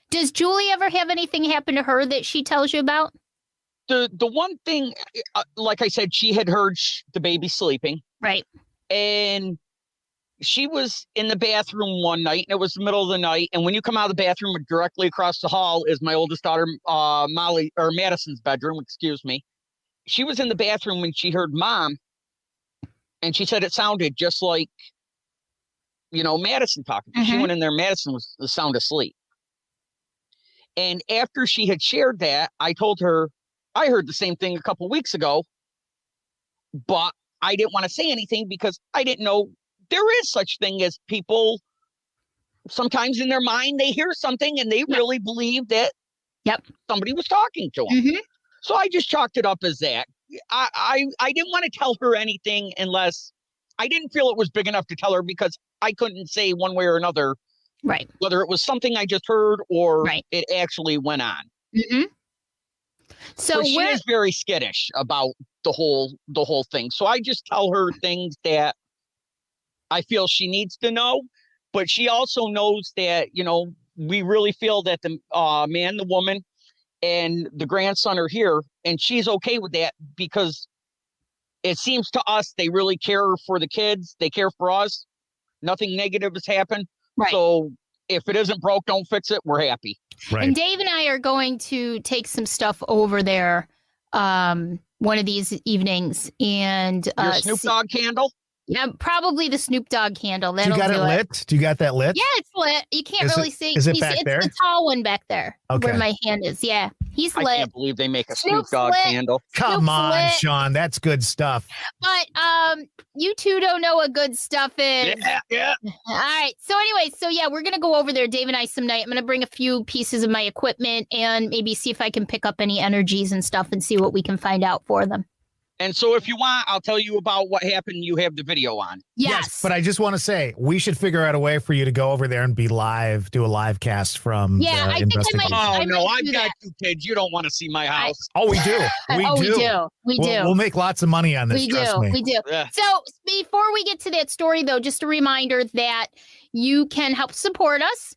Does Julie ever have anything happen to her that she tells you about? The one thing, like I said, she had heard the baby sleeping. Right. And she was in the bathroom one night, and it was the middle of the night. And when you come out of the bathroom, directly across the hall is my oldest daughter, Madison's bedroom, excuse me. She was in the bathroom when she heard Mom. And she said it sounded just like, Madison talking. Mm-hmm. She went in there. Madison was sound asleep. And after she had shared that, I told her, I heard the same thing a couple weeks ago, but I didn't want to say anything because I didn't know there is such thing as people. Sometimes in their mind, they hear something and they really believe that somebody was talking to them. Mm-hmm. So I just chalked it up as that. I didn't want to tell her anything unless I didn't feel it was big enough to tell her because I couldn't say one way or another, right? Whether it was something I just heard or it actually went on. Mm-hmm. So she is very skittish about the whole thing. So I just tell her things that I feel she needs to know, but she also knows that we really feel that the man, the woman, and the grandson are here, and she's okay with that because it seems to us they really care for the kids. They care for us. Nothing negative has happened. Right. So if it isn't broke, don't fix it. We're happy. Right. And Dave and I are going to take some stuff over there one of these evenings. And your Snoop Dogg candle? Yeah, probably the Snoop Dogg candle. Do you got it lit? Do you got that lit? Yeah, it's lit. You can't really see. Is it back there? It's the tall one back there where my hand is. Yeah, he's lit. I can't believe they make a Snoop Dogg candle. Come on, Sean. That's good stuff. But you two don't know what good stuff is. Yeah. All right. So anyway, we're going to go over there, Dave and I, some night. I'm going to bring a few pieces of my equipment and maybe see if I can pick up any energies and stuff and see what we can find out for them. And so if you want, I'll tell you about what happened. You have the video on. Yes. But I just want to say, we should figure out a way for you to go over there and be live, do a live cast from the I think I investigation. might. Oh, no, might I've do got that. 2 kids. You don't want to see my house. Oh, we do. We do. We'll make lots of money on this. We Trust do. me. We do. Yeah. So before we get to that story, though, just a reminder that you can help support us.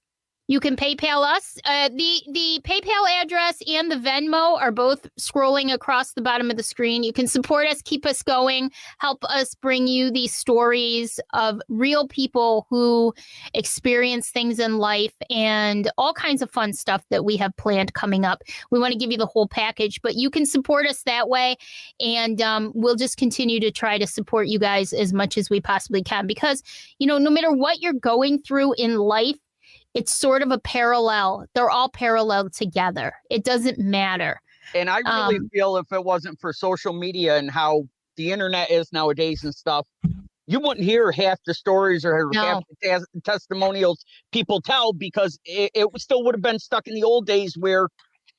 You can PayPal us. The PayPal address and the Venmo are both scrolling across the bottom of the screen. You can support us, keep us going, help us bring you these stories of real people who experience things in life and all kinds of fun stuff that we have planned coming up. We want to give you the whole package, but you can support us that way. And we'll just continue to try to support you guys as much as we possibly can because, no matter what you're going through in life, it's sort of a parallel. They're all parallel together. It doesn't matter. And I really feel if it wasn't for social media and how the internet is nowadays and stuff, you wouldn't hear half the stories or half the testimonials people tell because it still would have been stuck in the old days where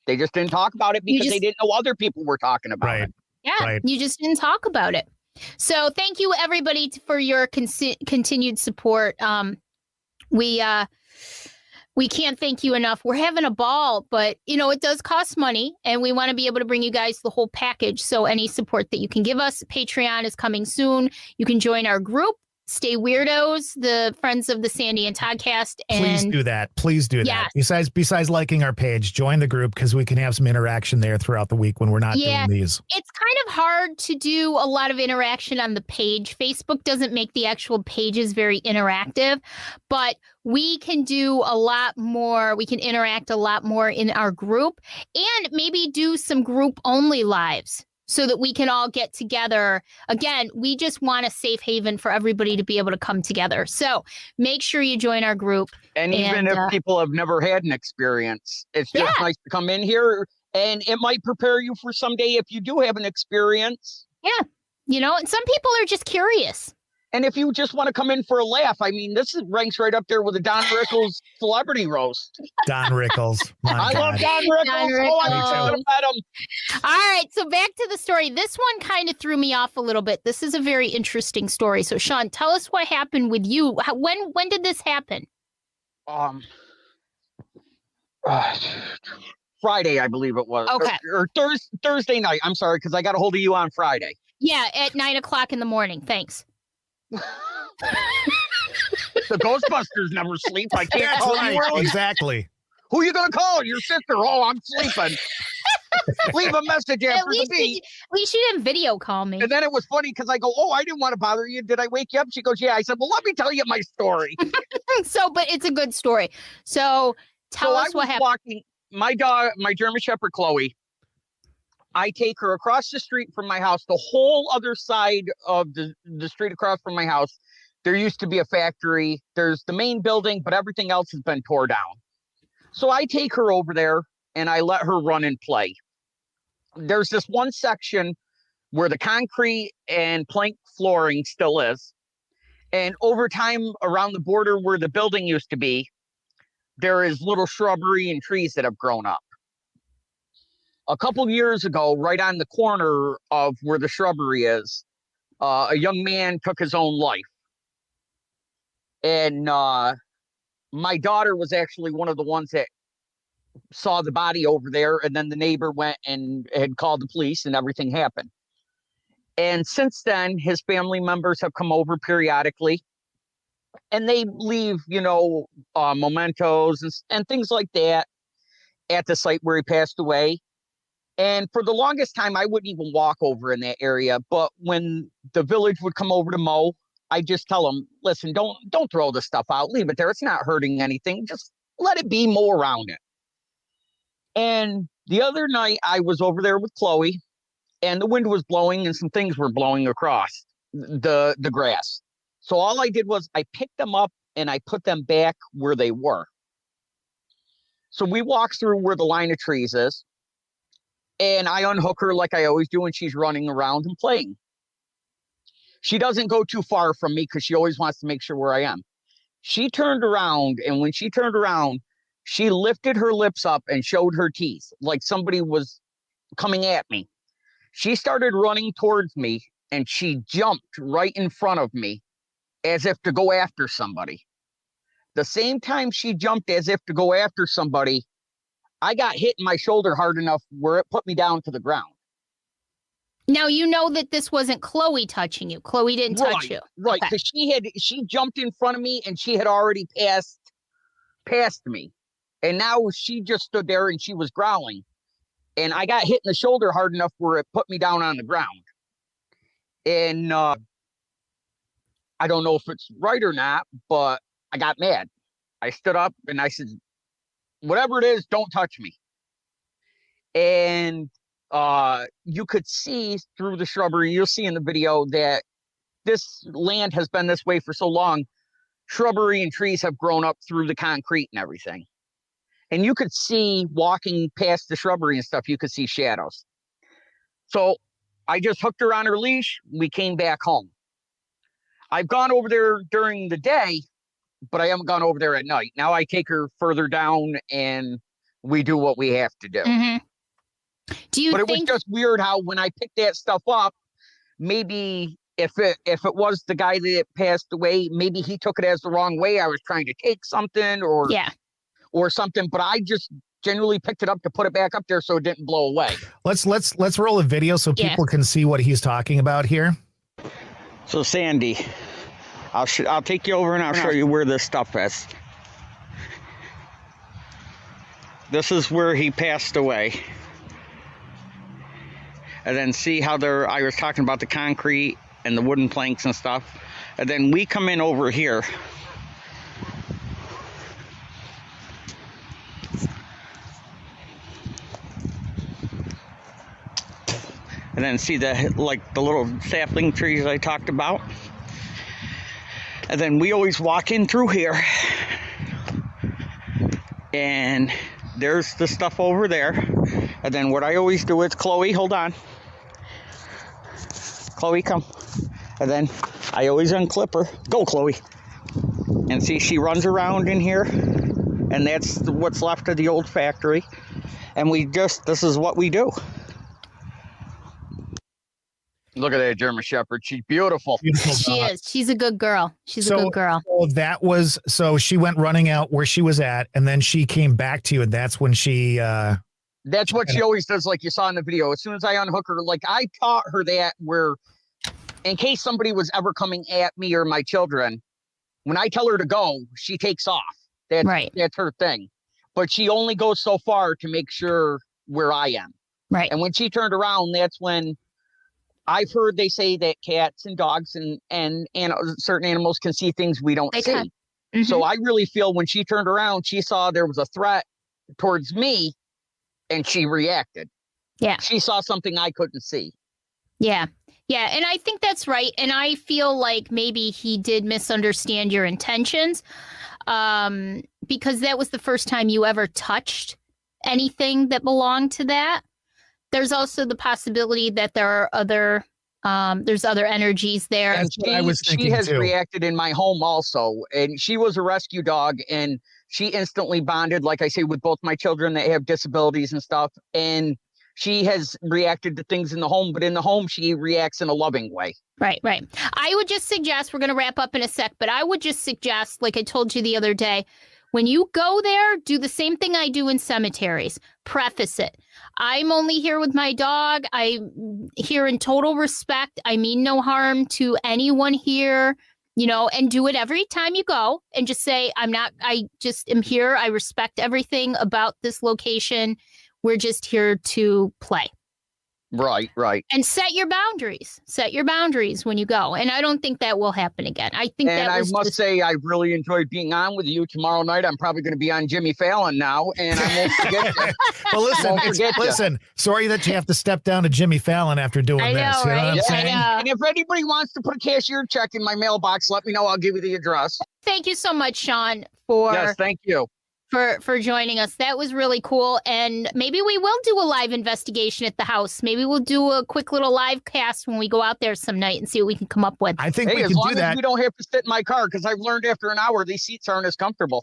they just didn't talk about it because they didn't know other people were talking about it. Yeah, you just didn't talk about it. So thank you, everybody, for your continued support. We can't thank you enough. We're having a ball, but, it does cost money, and we want to be able to bring you guys the whole package. So any support that you can give us, Patreon is coming soon. You can join our group, Stay Weirdos, the Friends of the Sandy and Toddcast. Please do that. Please do that. Yes. Besides liking our page, join the group because we can have some interaction there throughout the week when we're not doing these. It's kind of hard to do a lot of interaction on the page. Facebook doesn't make the actual pages very interactive, but we can do a lot more. We can interact a lot more in our group and maybe do some group only lives, so that we can all get together. Again, we just want a safe haven for everybody to be able to come together. So make sure you join our group. And even if people have never had an experience, it's just nice to come in here and it might prepare you for someday if you do have an experience. Yeah. And some people are just curious. And if you just want to come in for a laugh, I mean, ranks right up there with the Don Rickles celebrity roast. Don Rickles. I love Don Rickles. Oh, I met him. All right. So back to the story. This one kind of threw me off a little bit. This is a very interesting story. So, Sean, tell us what happened with you. When did this happen? Friday, I believe it was. Okay. Or Thursday night. I'm sorry, because I got a hold of you on Friday. Yeah, at 9:00 in the morning. Thanks. The Ghostbusters never sleep. I can't call you early. Exactly. Who are you going to call? Your sister. Oh, I'm sleeping. Leave a message after the beep. At least you didn't video call me. And then it was funny because I go, oh, I didn't want to bother you. Did I wake you up? She goes, yeah. I said, well, let me tell you my story. But it's a good story. So tell us what happened. Walking, my dog, my German Shepherd, Chloe, I take her across the street from my house, the whole other side of the street across from my house. There used to be a factory. There's the main building, but everything else has been tore down. So I take her over there and I let her run and play. There's this one section where the concrete and plank flooring still is. And over time, around the border where the building used to be, there is little shrubbery and trees that have grown up. A couple years ago, right on the corner of where the shrubbery is, a young man took his own life. And my daughter was actually one of the ones that saw the body over there. And then the neighbor went and had called the police and everything happened. And since then, his family members have come over periodically. And they leave, mementos and things like that at the site where he passed away. And for the longest time, I wouldn't even walk over in that area. But when the village would come over to mow, I just tell them, listen, don't throw the stuff out. Leave it there. It's not hurting anything. Just let it be, mow around it. And the other night I was over there with Chloe and the wind was blowing and some things were blowing across the grass. So all I did was I picked them up and I put them back where they were. So we walked through where the line of trees is. And I unhook her like I always do, and she's running around and playing. She doesn't go too far from me because she always wants to make sure where I am. She turned around, and when she turned around, she lifted her lips up and showed her teeth like somebody was coming at me. She started running towards me, and she jumped right in front of me as if to go after somebody. The same time she jumped as if to go after somebody, I got hit in my shoulder hard enough where it put me down to the ground. Now, you know that this wasn't Chloe touching you. Chloe didn't touch you. Right, because she jumped in front of me, and she had already passed me. And now she just stood there, and she was growling. And I got hit in the shoulder hard enough where it put me down on the ground. And I don't know if it's right or not, but I got mad. I stood up and I said, whatever it is, don't touch me. And you could see through the shrubbery, you'll see in the video that this land has been this way for so long. Shrubbery and trees have grown up through the concrete and everything. And you could see walking past the shrubbery and stuff, you could see shadows. So I just hooked her on her leash. We came back home. I've gone over there during the day, but I haven't gone over there at night. Now I take her further down and we do what we have to do. Mm-hmm. But it was just weird how when I picked that stuff up, maybe if it was the guy that passed away, maybe he took it as the wrong way. I was trying to take something or something, but I just genuinely picked it up to put it back up there so it didn't blow away. Let's roll a video so people can see what he's talking about here. So Sandy, I'll take you over and I'll show you where this stuff is. This is where he passed away. And then see how I was talking about the concrete and the wooden planks and stuff. And then we come in over here. And then see the little sapling trees I talked about. And then we always walk in through here. And there's the stuff over there. And then what I always do is, Chloe, hold on. Chloe, come. And then I always unclip her. Go, Chloe. And see, she runs around in here. And that's what's left of the old factory. And this is what we do. Look at that German Shepherd. She's beautiful. She is. She's a good girl. She's a good girl. So she went running out where she was at, and then she came back to you, and that's when she... That's what she always does, like you saw in the video. As soon as I unhook her, like I taught her that where, in case somebody was ever coming at me or my children, when I tell her to go, she takes off. That's her thing. But she only goes so far to make sure where I am. Right. And when she turned around, that's when... I've heard they say that cats and dogs and certain animals can see things we don't see. Mm-hmm. So I really feel when she turned around, she saw there was a threat towards me and she reacted. Yeah. She saw something I couldn't see. Yeah. Yeah. And I think that's right. And I feel like maybe he did misunderstand your intentions because that was the first time you ever touched anything that belonged to that. There's also the possibility that there are there's other energies there. And she has reacted in my home also. And she was a rescue dog and she instantly bonded, like I say, with both my children that have disabilities and stuff. And she has reacted to things in the home, but in the home, she reacts in a loving way. Right, right. I would just suggest, we're going to wrap up in a sec, but I would just suggest, like I told you the other day, when you go there, do the same thing I do in cemeteries. Preface it. I'm only here with my dog. I'm here in total respect. I mean no harm to anyone here, and do it every time you go and just say, I just am here. I respect everything about this location. We're just here to play. Right, right. And set your boundaries. Set your boundaries when you go. And I don't think that will happen again. I think and I must say, I really enjoyed being on with you. Tomorrow night, I'm probably going to be on Jimmy Fallon now, and I won't forget you. Well, listen, sorry that you have to step down to Jimmy Fallon after doing this. Right? You know what I'm saying? And if anybody wants to put a cashier check in my mailbox, let me know. I'll give you the address. Thank you so much, Sean, for yes, thank you. for joining us. That was really cool. And maybe we will do a live investigation at the house. Maybe we'll do a quick little live cast when we go out there some night and see what we can come up with. I think we as can long do that. as we don't have to sit in my car, because I've learned after an hour these seats aren't as comfortable.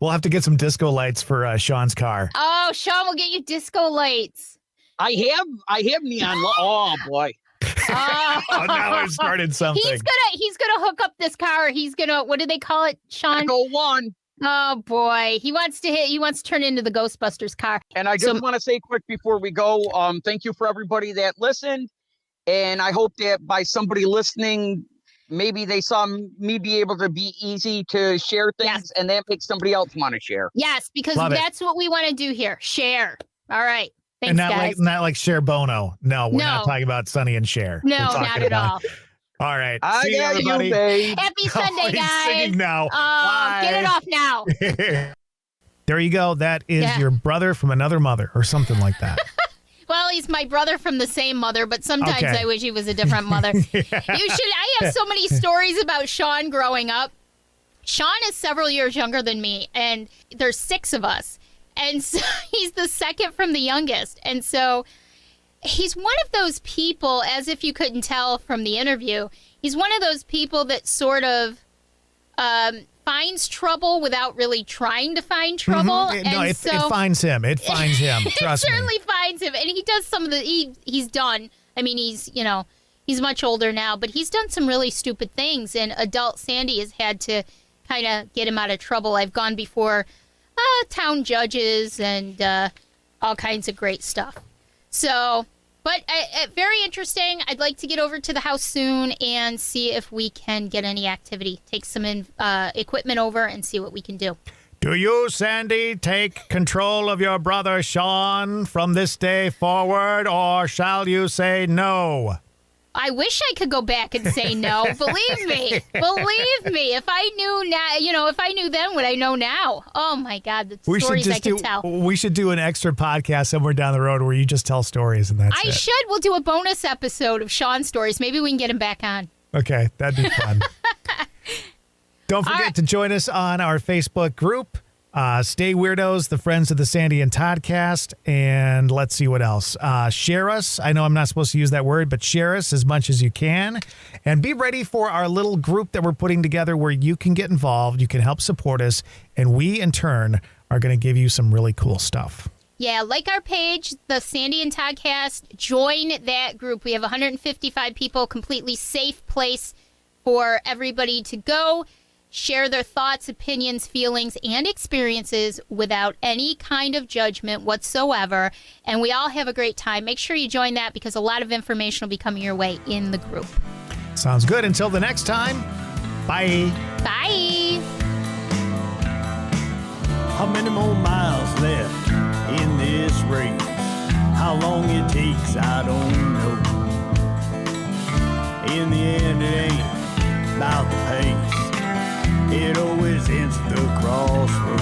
We'll have to get some disco lights for Sean's car. Oh, Sean will get you disco lights. I have neon. Oh boy. Oh, now I've started something. He's gonna hook up this car. He's gonna, what do they call it, Sean? Echo 1. Oh boy, he wants to turn into the Ghostbusters car. And I just want to say quick before we go, thank you for everybody that listened. And I hope that by somebody listening, maybe they saw me be able to be easy to share things, and that makes somebody else want to share. Yes, because that's what we want to do here. Share. All right. Thanks, and guys. not like Cher Bono. No, we're not talking about Sonny and Cher. No, not at all. All right. See you, everybody. Babe. Happy Sunday, he's guys. singing now. Get it off now. There you go. That is your brother from another mother or something like that. Well, he's my brother from the same mother, but sometimes I wish he was a different mother. I have so many stories about Sean growing up. Sean is several years younger than me, and there's 6 of us. And so he's the second from the youngest. And so he's one of those people, as if you couldn't tell from the interview, he's one of those people that sort of finds trouble without really trying to find trouble. It finds him. It finds him. Trust me. It certainly finds him. And he does some of he's done. I mean, he's much older now, but he's done some really stupid things. And adult Sandy has had to kind of get him out of trouble. I've gone before town judges and all kinds of great stuff. So, but very interesting. I'd like to get over to the house soon and see if we can get any activity. Take some equipment over and see what we can do. Do you, Sandy, take control of your brother Sean from this day forward, or shall you say no? I wish I could go back and say no. Believe me. If I knew now, if I knew then what I know now. Oh my God, the stories I could tell. We should do an extra podcast somewhere down the road where you just tell stories and that's it. We'll do a bonus episode of Sean's stories. Maybe we can get him back on. Okay, that'd be fun. Don't forget to join us on our Facebook group. Stay Weirdos, the Friends of the Sandy and Toddcast, and let's see what else. Share us. I know I'm not supposed to use that word, but share us as much as you can. And be ready for our little group that we're putting together where you can get involved, you can help support us, and we, in turn, are going to give you some really cool stuff. Yeah, like our page, the Sandy and Toddcast. Join that group. We have 155 people, completely safe place for everybody to go. Share their thoughts, opinions, feelings, and experiences without any kind of judgment whatsoever. And we all have a great time. Make sure you join that because a lot of information will be coming your way in the group. Sounds good. Until the next time, bye. Bye. How many more miles left in this race? How long it takes, I don't know. In the end, it ain't about the pace. It always ends at the crossroads.